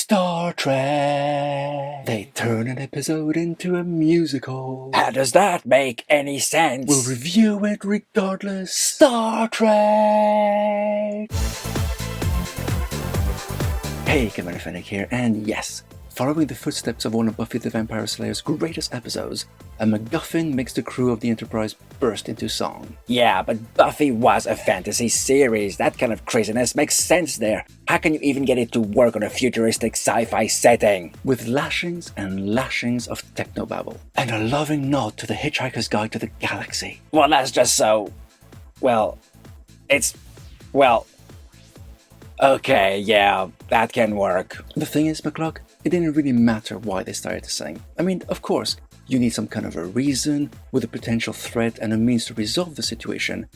Star Trek. They turn an episode into a musical. How does that make any sense? We'll review it regardless. Star Trek! Hey, Commander Fennec here, and yes, following the footsteps of one of Buffy the Vampire Slayer's greatest episodes, a MacGuffin makes the crew of the Enterprise burst into song. Yeah, but Buffy was a fantasy series. That kind of craziness makes sense there. How can you even get it to work on a futuristic sci-fi setting? With lashings and lashings of technobabble, and a loving nod to the Hitchhiker's Guide to the Galaxy. Well, that's just so... Okay, yeah, that can work. The thing is, McClock, it didn't really matter why they started to sing. I mean, of course, you need some kind of a reason, with a potential threat and a means to resolve the situation.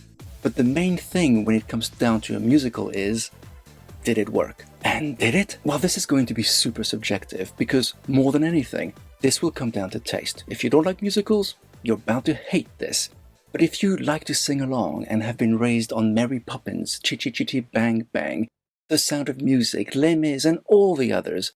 But the main thing when it comes down to a musical is, did it work? And did it? Well, this is going to be super subjective, because more than anything, this will come down to taste. If you don't like musicals, you're bound to hate this. But if you like to sing along and have been raised on Mary Poppins, Chitty Chitty Bang Bang, The Sound of Music, Les Mis, and all the others,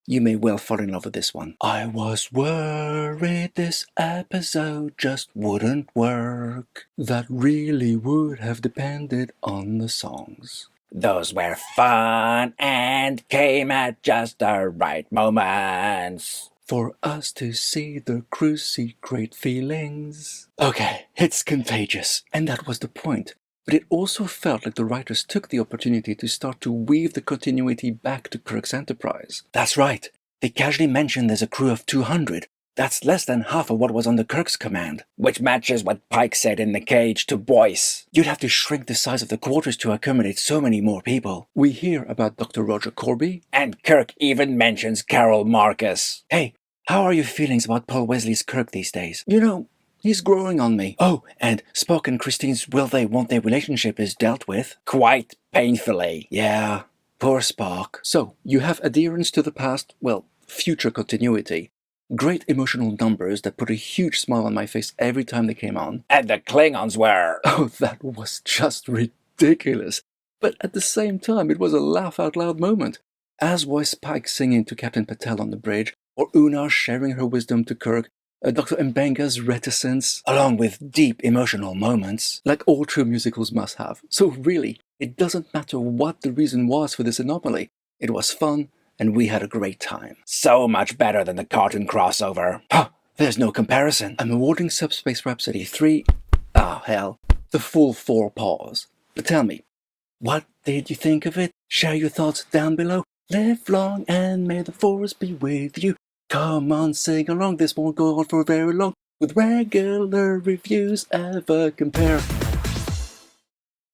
you may well fall in love with this one. I was worried this episode just wouldn't work. That really would have depended on the songs. Those were fun and came at just the right moments. For us to see the crew's secret feelings. Okay, it's contagious, and that was the point. But it also felt like the writers took the opportunity to start to weave the continuity back to Kirk's Enterprise. That's right, they casually mentioned there's a crew of 200. That's less than half of what was under Kirk's command. Which matches what Pike said in the cage to Boyce. You'd have to shrink the size of the quarters to accommodate so many more people. We hear about Dr. Roger Corby. And Kirk even mentions Carol Marcus. Hey, how are your feelings about Paul Wesley's Kirk these days? You know, he's growing on me. Oh, and Spock and Christine's will they won't they relationship is dealt with. Quite painfully. Yeah, poor Spock. So, you have adherence to the past, well, future continuity. Great emotional numbers that put a huge smile on my face every time they came on. And the Klingons were... Oh, that was just ridiculous. But at the same time, it was a laugh-out-loud moment. As was Pike singing to Captain Patel on the bridge, or Una sharing her wisdom to Kirk, Dr. Mbenga's reticence, along with deep emotional moments, like all true musicals must have. So really, it doesn't matter what the reason was for this anomaly. It was fun, and we had a great time. So much better than the cartoon crossover. Huh, there's no comparison. I'm awarding Subspace Rhapsody the full 4 paws. But tell me, what did you think of it? Share your thoughts down below. Live long and may the force be with you. Come on, sing along, this won't go on for very long. With regular reviews ever compare.